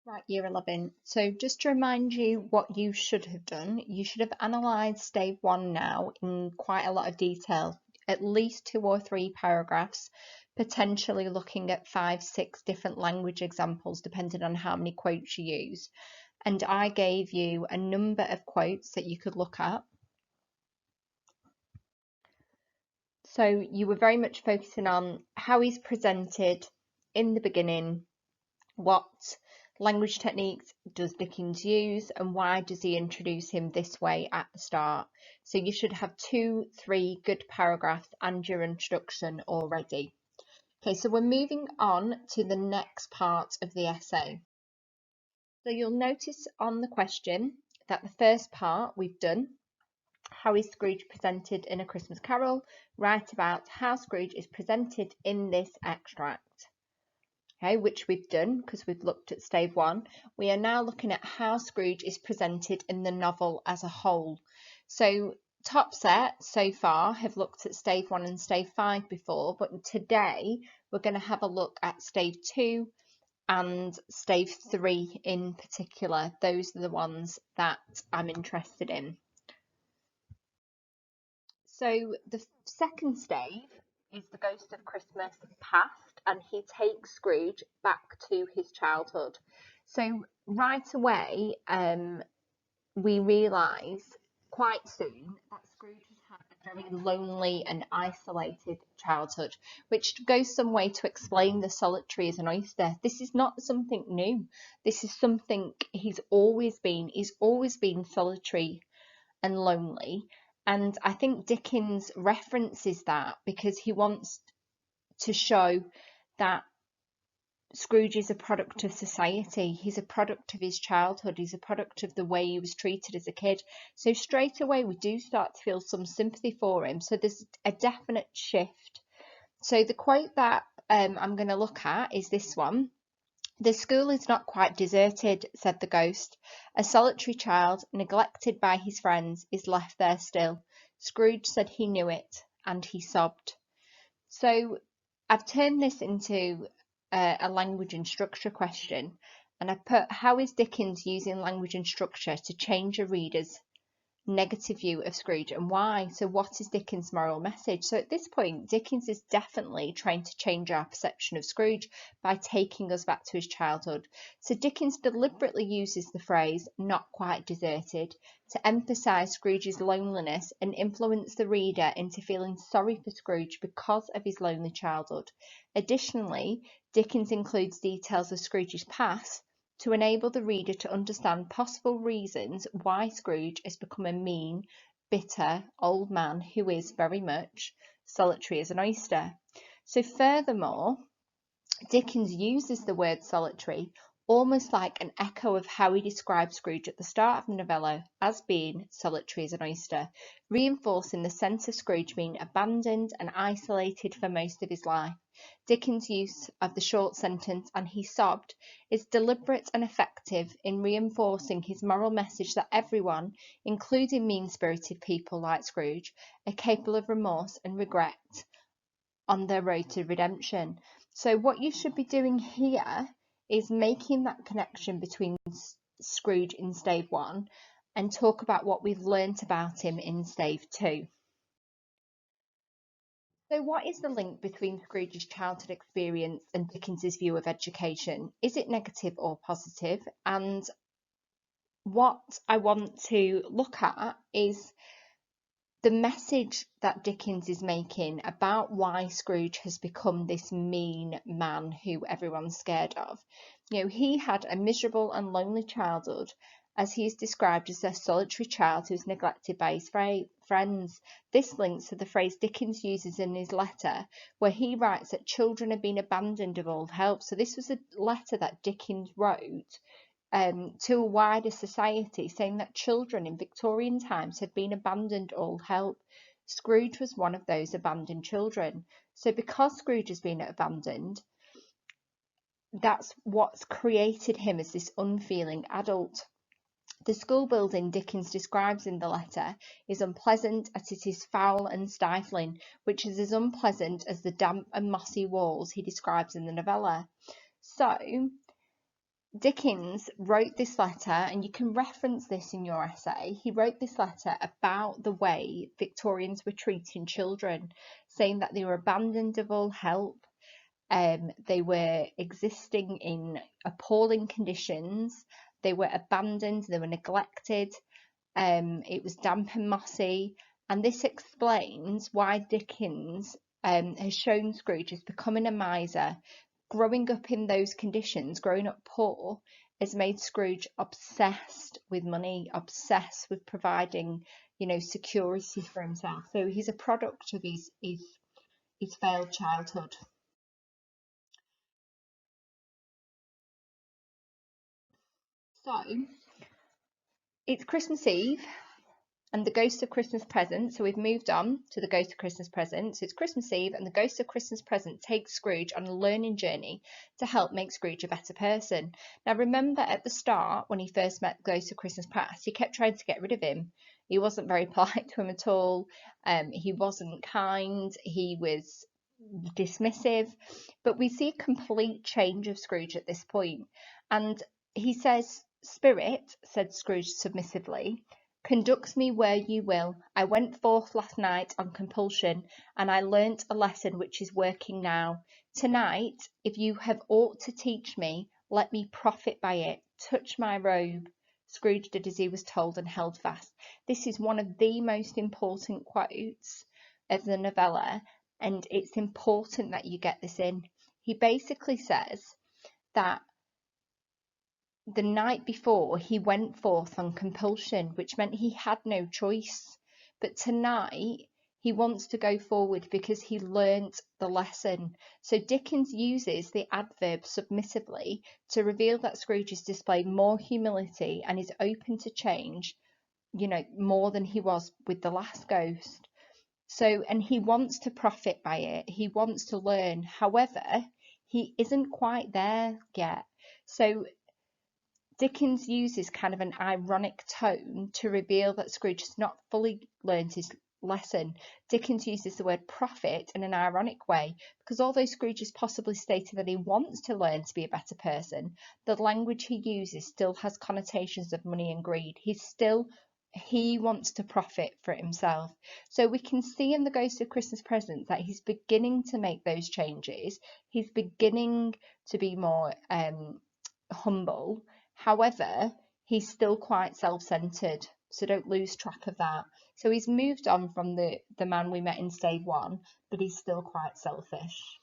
Right, year 11. So just to remind you what you should have done, you should have analysed Stave 1 now in quite a lot of detail, at least 2 or 3 paragraphs, potentially looking at 5, 6 different language examples depending on how many quotes you use. And I gave you a number of quotes that you could look at. So you were very much focusing on how he's presented in the beginning, what language techniques does Dickens use, and why does he introduce him this way at the start? So you should have 2, 3 good paragraphs and your introduction already. Okay, so we're moving on to the next part of the essay. So you'll notice on the question that the first part we've done, how is Scrooge presented in A Christmas Carol? Write about how Scrooge is presented in this extract. Okay, which we've done because we've looked at Stave 1. We are now looking at how Scrooge is presented in the novel as a whole. So top set so far have looked at Stave 1 and Stave 5 before, but today we're going to have a look at Stave 2 and Stave 3 in particular. Those are the ones that I'm interested in. So the second stave is the Ghost of Christmas Past, and he takes Scrooge back to his childhood. So right away, we realise quite soon that Scrooge has had a very lonely and isolated childhood, which goes some way to explain the solitary as an oyster. This is not something new. This is something he's always been. He's always been solitary and lonely. And I think Dickens references that because he wants to show that Scrooge is a product of society. He's a product of his childhood. He's a product of the way he was treated as a kid. So straight away, we do start to feel some sympathy for him. So there's a definite shift. So the quote that I'm going to look at is this one. The school is not quite deserted, said the ghost. A solitary child, neglected by his friends, is left there still. Scrooge said he knew it, and he sobbed. So I've turned this into a language and structure question, and I've put, how is Dickens using language and structure to change a reader's negative view of Scrooge, and why? So what is Dickens' moral message? So at this point, Dickens is definitely trying to change our perception of Scrooge by taking us back to his childhood. So Dickens deliberately uses the phrase not quite deserted to emphasise Scrooge's loneliness and influence the reader into feeling sorry for Scrooge because of his lonely childhood. Additionally, Dickens includes details of Scrooge's past to enable the reader to understand possible reasons why Scrooge has become a mean, bitter old man who is very much solitary as an oyster. So furthermore, Dickens uses the word solitary almost like an echo of how he describes Scrooge at the start of the novella as being solitary as an oyster, reinforcing the sense of Scrooge being abandoned and isolated for most of his life. Dickens' use of the short sentence, and he sobbed, is deliberate and effective in reinforcing his moral message that everyone, including mean-spirited people like Scrooge, are capable of remorse and regret on their road to redemption. So what you should be doing here is making that connection between Scrooge in Stave 1 and talk about what we've learnt about him in Stave 2. So what is the link between Scrooge's childhood experience and Dickens's view of education? Is it negative or positive? And what I want to look at is the message that Dickens is making about why Scrooge has become this mean man who everyone's scared of. You know, he had a miserable and lonely childhood, as he is described as a solitary child who's neglected by his friends. This links to the phrase Dickens uses in his letter, where he writes that children have been abandoned of all help. So this was a letter that Dickens wrote to a wider society, saying that children in Victorian times had been abandoned all help. Scrooge was one of those abandoned children. So because Scrooge has been abandoned, that's what's created him as this unfeeling adult. The school building Dickens describes in the letter is unpleasant as it is foul and stifling, which is as unpleasant as the damp and mossy walls he describes in the novella. So Dickens wrote this letter, and you can reference this in your essay. He wrote this letter about the way Victorians were treating children, saying that they were abandoned of all help. They were existing in appalling conditions. They were abandoned. They were neglected. It was damp and mossy. And this explains why Dickens has shown Scrooge as becoming a miser. Growing up in those conditions, growing up poor, has made Scrooge obsessed with money, obsessed with providing, security for himself. So he's a product of his failed childhood. So it's Christmas Eve and the Ghost of Christmas Present. So we've moved on to the Ghost of Christmas Present. So it's Christmas Eve and the Ghost of Christmas Present takes Scrooge on a learning journey to help make Scrooge a better person. Now remember at the start when he first met the Ghost of Christmas Past, he kept trying to get rid of him. He wasn't very polite to him at all. He wasn't kind. He was dismissive. But we see a complete change of Scrooge at this point. And he says, "Spirit," said Scrooge submissively, "conduct me where you will. I went forth last night on compulsion, and I learnt a lesson which is working now. Tonight, if you have aught to teach me, let me profit by it. Touch my robe." Scrooge did as he was told and held fast. This is one of the most important quotes of the novella, and it's important that you get this in. He basically says that the night before he went forth on compulsion, which meant he had no choice. But tonight he wants to go forward because he learnt the lesson. So Dickens uses the adverb submissively to reveal that Scrooge has displayed more humility and is open to change, more than he was with the last ghost. So, and he wants to profit by it. He wants to learn. However, he isn't quite there yet. So Dickens uses kind of an ironic tone to reveal that Scrooge has not fully learned his lesson. Dickens uses the word profit in an ironic way because although Scrooge has possibly stated that he wants to learn to be a better person, the language he uses still has connotations of money and greed. He wants to profit for himself. So we can see in the Ghost of Christmas Present that he's beginning to make those changes. He's beginning to be more humble. However, he's still quite self-centered, so don't lose track of that. So he's moved on from the man we met in Stave 1, but he's still quite selfish.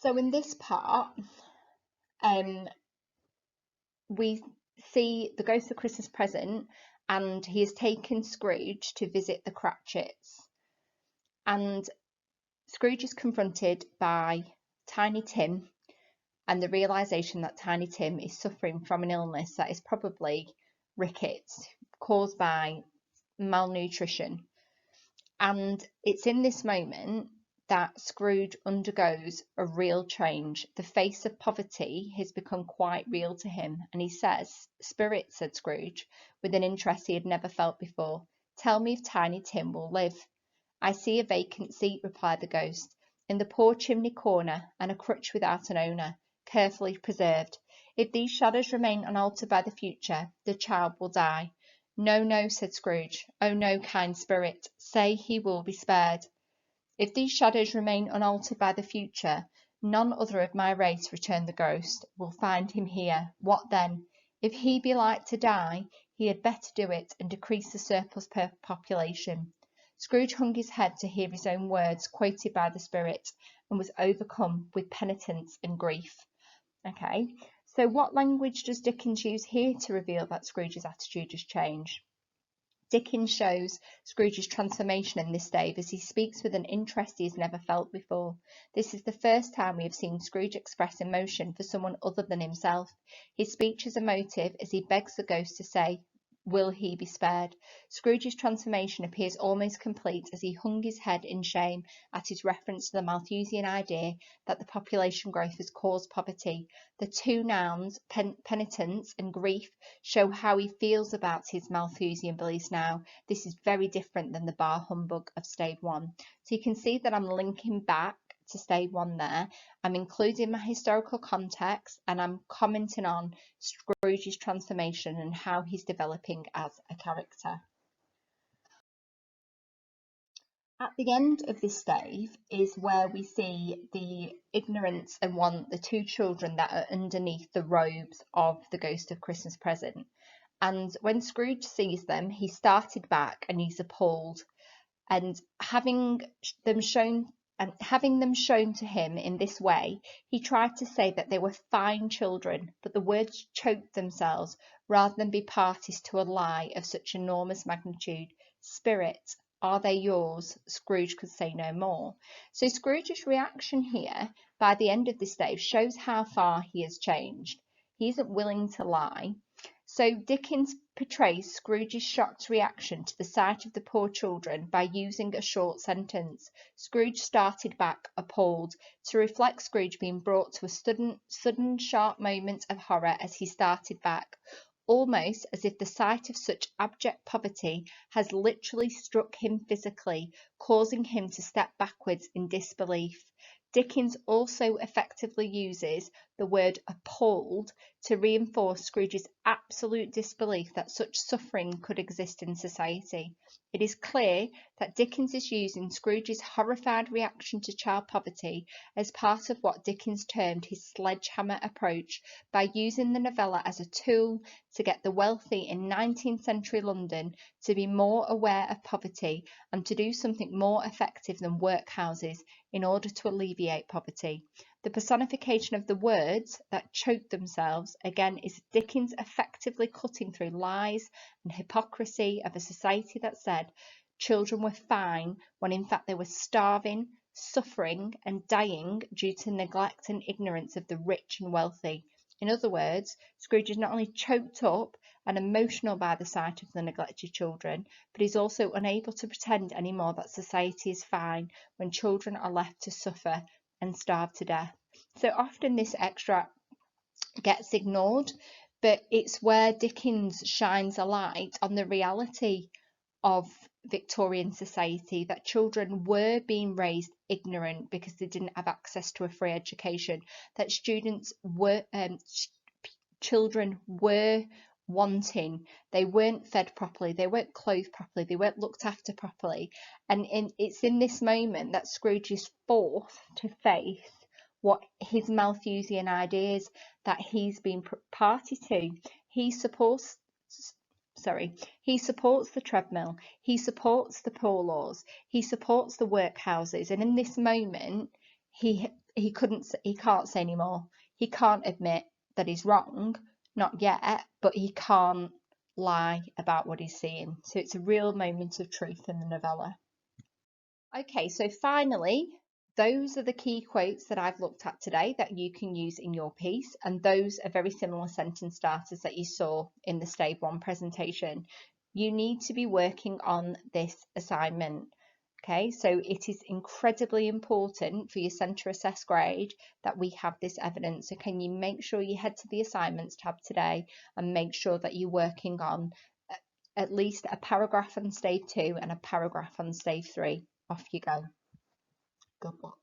So in this part, we see the Ghost of Christmas Present, and he has taken Scrooge to visit the Cratchits. And Scrooge is confronted by Tiny Tim, and the realization that Tiny Tim is suffering from an illness that is probably rickets caused by malnutrition. And it's in this moment that Scrooge undergoes a real change. The face of poverty has become quite real to him, and he says, "Spirit," said Scrooge, with an interest he had never felt before, "tell me if Tiny Tim will live." "I see a vacant seat," replied the ghost, "in the poor chimney corner, and a crutch without an owner, carefully preserved. If these shadows remain unaltered by the future, the child will die." "No, no," said Scrooge. "Oh no, kind spirit, say he will be spared." "If these shadows remain unaltered by the future, none other of my race," returned the ghost, "will find him here. What then? If he be like to die, he had better do it, and decrease the surplus population." Scrooge hung his head to hear his own words quoted by the spirit, and was overcome with penitence and grief. Okay, so what language does Dickens use here to reveal that Scrooge's attitude has changed? Dickens shows Scrooge's transformation in this Stave as he speaks with an interest he has never felt before. This is the first time we have seen Scrooge express emotion for someone other than himself. His speech is emotive as he begs the ghost to say will he be spared? Scrooge's transformation appears almost complete as he hung his head in shame at his reference to the Malthusian idea that the population growth has caused poverty. The two nouns, penitence and grief, show how he feels about his Malthusian beliefs now. This is very different than the bar humbug of Stave 1. So you can see that I'm linking back to Stave 1 there. I'm including my historical context and I'm commenting on Scrooge's transformation and how he's developing as a character. At the end of this stave is where we see the ignorance and want the two children that are underneath the robes of the Ghost of Christmas Present. And when Scrooge sees them, he started back and he's appalled. And having them shown to him in this way, he tried to say that they were fine children, but the words choked themselves rather than be parties to a lie of such enormous magnitude. Spirit, are they yours? Scrooge could say no more. So Scrooge's reaction here, by the end of this stave, shows how far he has changed. He isn't willing to lie. So Dickens portrays Scrooge's shocked reaction to the sight of the poor children by using a short sentence. Scrooge started back, appalled, to reflect Scrooge being brought to a sudden sharp moment of horror as he started back, almost as if the sight of such abject poverty has literally struck him physically, causing him to step backwards in disbelief. Dickens also effectively uses the word appalled to reinforce Scrooge's absolute disbelief that such suffering could exist in society. It is clear that Dickens is using Scrooge's horrified reaction to child poverty as part of what Dickens termed his sledgehammer approach, by using the novella as a tool to get the wealthy in 19th century London to be more aware of poverty and to do something more effective than workhouses in order to alleviate poverty. The personification of the words that choke themselves, again, is Dickens effectively cutting through lies and hypocrisy of a society that said children were fine when in fact they were starving, suffering and dying due to neglect and ignorance of the rich and wealthy. In other words, Scrooge is not only choked up and emotional by the sight of the neglected children, but he's also unable to pretend anymore that society is fine when children are left to suffer and starve to death. So often this extract gets ignored, but it's where Dickens shines a light on the reality of Victorian society, that children were being raised ignorant because they didn't have access to a free education, that children were wanting, they weren't fed properly, they weren't clothed properly, they weren't looked after properly. And it's in this moment that Scrooge is forced to face what his Malthusian ideas that he's been party to. He supports the treadmill, he supports the poor laws, he supports the workhouses, and in this moment he can't say anymore. He can't admit that he's wrong, not yet, but he can't lie about what he's seeing. So it's a real moment of truth in the novella. Okay, so finally, those are the key quotes that I've looked at today that you can use in your piece, and those are very similar sentence starters that you saw in the Stave 1 presentation. You need to be working on this assignment. Okay, so it is incredibly important for your centre assess grade that we have this evidence. So can you make sure you head to the assignments tab today and make sure that you're working on at least a paragraph on Stave 2 and a paragraph on Stave 3. Off you go. Good luck.